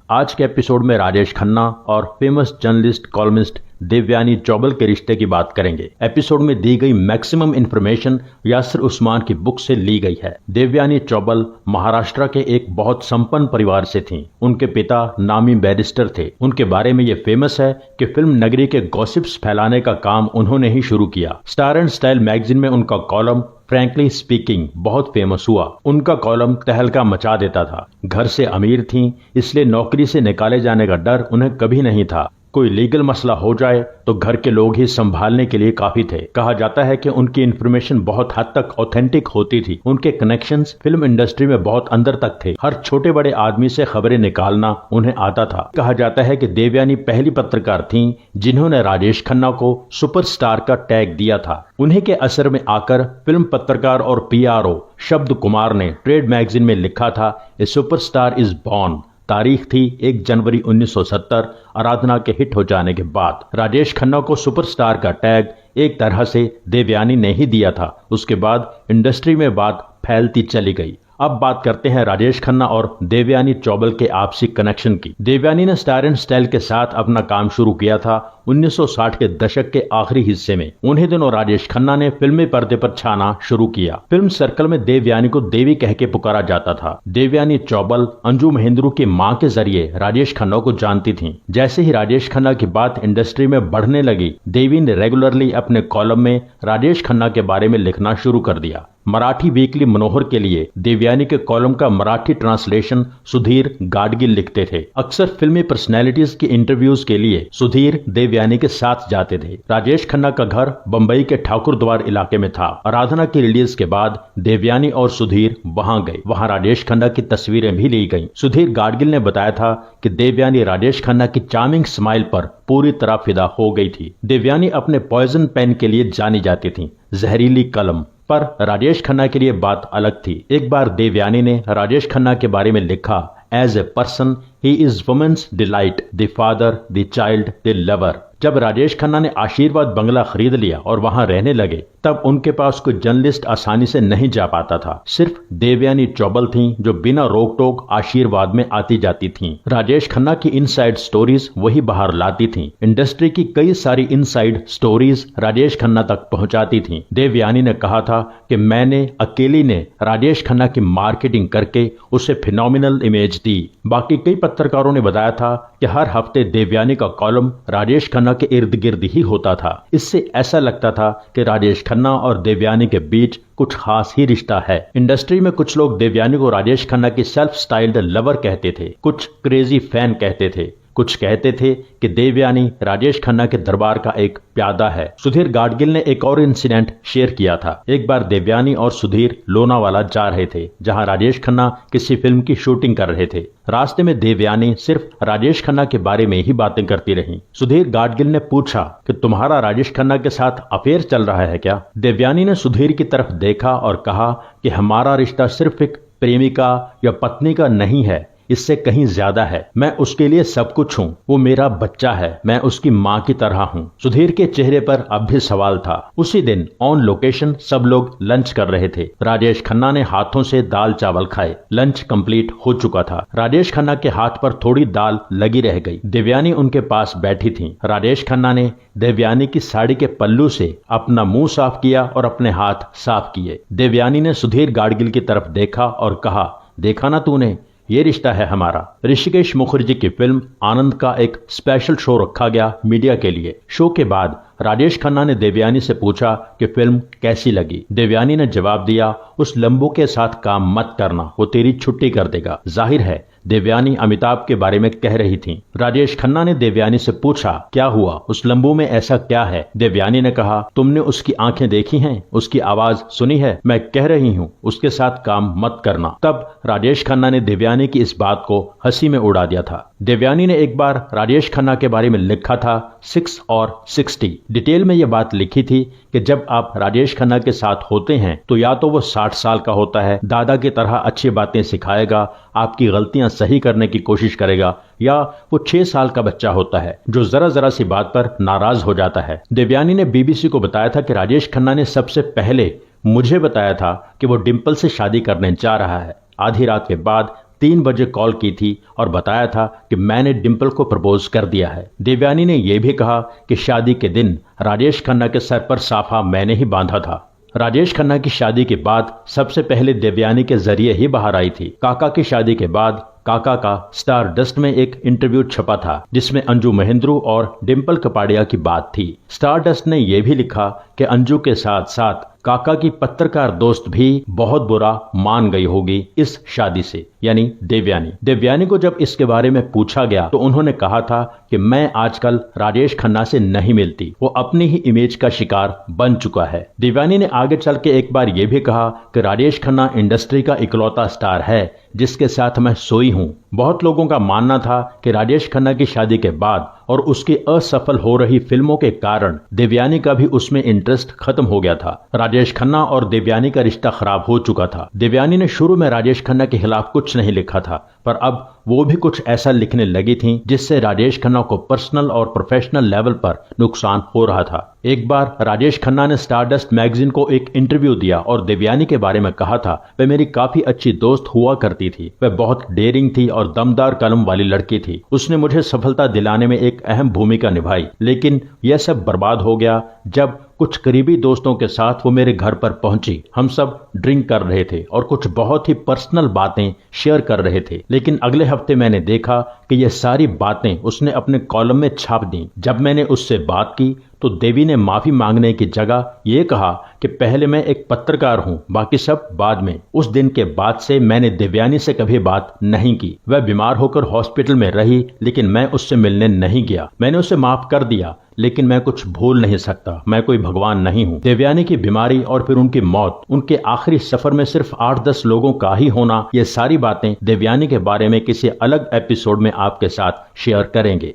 आज के एपिसोड में राजेश खन्ना और फेमस जर्नलिस्ट कॉलमिस्ट देवयानी चौबल के रिश्ते की बात करेंगे। एपिसोड में दी गई मैक्सिमम इंफॉर्मेशन यासिर उस्मान की बुक से ली गई है। देवयानी चौबल महाराष्ट्र के एक बहुत संपन्न परिवार से थीं। उनके पिता नामी बैरिस्टर थे। उनके बारे में ये फेमस है कि फिल्म नगरी के गॉसिप्स फैलाने का काम उन्होंने ही शुरू किया। स्टार एंड स्टाइल मैगजीन में उनका कॉलम फ्रैंकली स्पीकिंग बहुत फेमस हुआ। उनका कॉलम तहलका मचा देता था। घर से अमीर थीं, इसलिए नौकरी से निकाले जाने का डर उन्हें कभी नहीं था। कोई लीगल मसला हो जाए तो घर के लोग ही संभालने के लिए काफी थे। कहा जाता है कि उनकी इन्फॉर्मेशन बहुत हद तक ऑथेंटिक होती थी। उनके कनेक्शंस फिल्म इंडस्ट्री में बहुत अंदर तक थे। हर छोटे बड़े आदमी से खबरें निकालना उन्हें आता था। कहा जाता है कि देवयानी पहली पत्रकार थीं जिन्होंने राजेश खन्ना को सुपरस्टार का टैग दिया था। उन्हीं के असर में आकर फिल्म पत्रकार और PRO शब्द कुमार ने ट्रेड मैगजीन में लिखा था, ए सुपरस्टार इज बॉर्न। तारीख थी 1 जनवरी 1970। आराधना के हिट हो जाने के बाद राजेश खन्ना को सुपरस्टार का टैग एक तरह से देवयानी ने ही दिया था। उसके बाद इंडस्ट्री में बात फैलती चली गई। अब बात करते हैं राजेश खन्ना और देवयानी चौबल के आपसी कनेक्शन की। देवयानी ने स्टार एंड स्टाइल के साथ अपना काम शुरू किया था 1960 के दशक के आखिरी हिस्से में। उन्हीं दिनों राजेश खन्ना ने फिल्मी पर्दे पर छाना शुरू किया। फिल्म सर्कल में देवयानी को देवी कह के पुकारा जाता था। देवयानी चौबल अंजू महेंद्रू की मां के जरिए राजेश खन्ना को जानती थीं। जैसे ही राजेश खन्ना की बात इंडस्ट्री में बढ़ने लगी, देवी ने रेगुलरली अपने कॉलम में राजेश खन्ना के बारे में लिखना शुरू कर दिया। मराठी वीकली मनोहर के लिए देवयानी के कॉलम का मराठी ट्रांसलेशन सुधीर गाडगिल लिखते थे। अक्सर फिल्मी पर्सनैलिटीज की इंटरव्यूज के लिए सुधीर देवयानी के साथ जाते थे। राजेश खन्ना का घर बंबई के ठाकुर द्वार इलाके में था। आराधना की रिलीज के बाद देवयानी और सुधीर वहां गए। वहां राजेश खन्ना की तस्वीरें भी ली गईं। सुधीर गाडगिल ने बताया था कि देवयानी राजेश खन्ना की चार्मिंग स्माइल पर पूरी तरह फिदा हो गई थी। देवयानी अपने पॉइजन पेन के लिए जानी जाती थी, जहरीली कलम। पर राजेश खन्ना के लिए बात अलग थी। एक बार देवयानी ने राजेश खन्ना के बारे में लिखा, as a person he is women's delight, the father, the child, the lover. जब राजेश खन्ना ने आशीर्वाद बंगला खरीद लिया और वहां रहने लगे, तब उनके पास कोई जर्नलिस्ट आसानी से नहीं जा पाता था। सिर्फ देवयानी चौबल थीं जो बिना रोक टोक आशीर्वाद में आती जाती थीं। राजेश खन्ना की इनसाइड स्टोरीज वही बाहर लाती थीं। इंडस्ट्री की कई सारी इनसाइड स्टोरीज राजेश खन्ना तक पहुंचाती थीं। देवयानी ने कहा था कि मैंने अकेली ने राजेश खन्ना की मार्केटिंग करके उसे फिनोमिनल इमेज दी। बाकी कई पत्रकारों ने बताया था कि हर हफ्ते देवयानी का कॉलम राजेश खन्ना के इर्द गिर्द ही होता था। इससे ऐसा लगता था कि राजेश खन्ना और देवयानी के बीच कुछ खास ही रिश्ता है। इंडस्ट्री में कुछ लोग देवयानी को राजेश खन्ना की सेल्फ स्टाइल्ड लवर कहते थे, कुछ क्रेजी फैन कहते थे, कुछ कहते थे कि देवयानी राजेश खन्ना के दरबार का एक प्यादा है। सुधीर गाडगिल ने एक और इंसिडेंट शेयर किया था। एक बार देवयानी और सुधीर लोनावाला जा रहे थे, जहां राजेश खन्ना किसी फिल्म की शूटिंग कर रहे थे। रास्ते में देवयानी सिर्फ राजेश खन्ना के बारे में ही बातें करती रहीं। सुधीर गाडगिल ने पूछा कि तुम्हारा राजेश खन्ना के साथ अफेयर चल रहा है क्या? देवयानी ने सुधीर की तरफ देखा और कहा कि हमारा रिश्ता सिर्फ एक प्रेमिका या पत्नी का नहीं है, इससे कहीं ज्यादा है। मैं उसके लिए सब कुछ हूँ। वो मेरा बच्चा है, मैं उसकी माँ की तरह हूँ। सुधीर के चेहरे पर अब भी सवाल था। उसी दिन ऑन लोकेशन सब लोग लंच कर रहे थे। राजेश खन्ना ने हाथों से दाल चावल खाए। लंच कंप्लीट हो चुका था। राजेश खन्ना के हाथ पर थोड़ी दाल लगी रह गई। देवयानी उनके पास बैठी थी। राजेश खन्ना ने देवयानी की साड़ी के पल्लू से अपना मुंह साफ किया और अपने हाथ साफ किए। देवयानी ने सुधीर गाडगिल की तरफ देखा और कहा, देखा ना तूने, ये रिश्ता है हमारा। ऋषिकेश मुखर्जी की फिल्म आनंद का एक स्पेशल शो रखा गया मीडिया के लिए। शो के बाद राजेश खन्ना ने देवयानी से पूछा कि फिल्म कैसी लगी। देवयानी ने जवाब दिया, उस लंबू के साथ काम मत करना, वो तेरी छुट्टी कर देगा। जाहिर है देवयानी अमिताभ के बारे में कह रही थी। राजेश खन्ना ने देवयानी से पूछा, क्या हुआ, उस लंबू में ऐसा क्या है? देवयानी ने कहा, तुमने उसकी आंखें देखी हैं, उसकी आवाज सुनी है? मैं कह रही हूँ उसके साथ काम मत करना। तब राजेश खन्ना ने देवयानी की इस बात को हंसी में उड़ा दिया था। देवयानी ने एक बार राजेश खन्ना के बारे में लिखा था 6 और 60। डिटेल में यह बात लिखी थी कि जब आप राजेश खन्ना के साथ होते हैं तो या तो वो 60 साल का होता है, दादा की तरह अच्छी बातें सिखाएगा, आपकी गलतियां सही करने की कोशिश करेगा, या वो 6 साल का बच्चा होता है जो जरा जरा सी बात पर नाराज हो जाता है। देवयानी ने BBC को बताया था कि राजेश खन्ना ने सबसे पहले मुझे बताया था कि वो डिम्पल से शादी करने जा रहा है। आधी रात के बाद 3 बजे कॉल की थी और बताया था कि मैंने डिंपल को प्रपोज कर दिया है। देवयानी ने यह भी कहा कि शादी के दिन राजेश खन्ना के सर पर साफा मैंने ही बांधा था। राजेश खन्ना की शादी के बाद सबसे पहले देवयानी के जरिए ही बाहर आई थी। काका की शादी के बाद काका का स्टार डस्ट में एक इंटरव्यू छपा था जिसमें अंजू महेंद्रू और डिंपल कपाड़िया की बात थी। स्टार डस्ट ने यह भी लिखा कि अंजू के साथ साथ काका की पत्रकार दोस्त भी बहुत बुरा मान गई होगी इस शादी से, यानी देवयानी। देवयानी को जब इसके बारे में पूछा गया तो उन्होंने कहा था कि मैं आजकल राजेश खन्ना से नहीं मिलती, वो अपनी ही इमेज का शिकार बन चुका है। देवयानी ने आगे चल के एक बार यह भी कहा कि राजेश खन्ना इंडस्ट्री का इकलौता स्टार है जिसके साथ मैं सोई हूं। बहुत लोगों का मानना था कि राजेश खन्ना की शादी के बाद और उसकी असफल हो रही फिल्मों के कारण देवयानी का भी उसमें इंटरेस्ट खत्म हो गया था। राजेश खन्ना और देवयानी का रिश्ता खराब हो चुका था। देवयानी ने शुरू में राजेश खन्ना के खिलाफ कुछ नहीं लिखा था, पर अब वो भी कुछ ऐसा लिखने लगी थी जिससे राजेश खन्ना को पर्सनल और प्रोफेशनल लेवल पर नुकसान हो रहा था। एक बार राजेश खन्ना ने स्टारडस्ट मैगजीन को एक इंटरव्यू दिया और देवयानी के बारे में कहा था, वह मेरी काफी अच्छी दोस्त हुआ करती थी, वह बहुत डेयरिंग थी और दमदार कलम वाली लड़की थी, उसने मुझे सफलता दिलाने में एक अहम भूमिका निभाई। लेकिन यह सब बर्बाद हो गया जब कुछ करीबी दोस्तों के साथ वो मेरे घर पर पहुंची। हम सब ड्रिंक कर रहे थे और कुछ बहुत ही पर्सनल बातें शेयर कर रहे थे, लेकिन अगले हफ्ते मैंने देखा कि ये सारी बातें उसने अपने कॉलम में छाप दी। जब मैंने उससे बात की तो देवी ने माफी मांगने की जगह ये कहा कि पहले मैं एक पत्रकार हूं, बाकी सब बाद में। उस दिन के बाद से मैंने देवयानी से कभी बात नहीं की। वह बीमार होकर हॉस्पिटल में रही लेकिन मैं उससे मिलने नहीं गया। मैंने उसे माफ कर दिया लेकिन मैं कुछ भूल नहीं सकता, मैं कोई भगवान नहीं हूं। देवयानी की बीमारी और फिर उनकी मौत, उनके आखिरी सफर में सिर्फ 8-10 लोगों का ही होना, ये सारी बातें देवयानी के बारे में किसी अलग एपिसोड में आपके साथ शेयर करेंगे।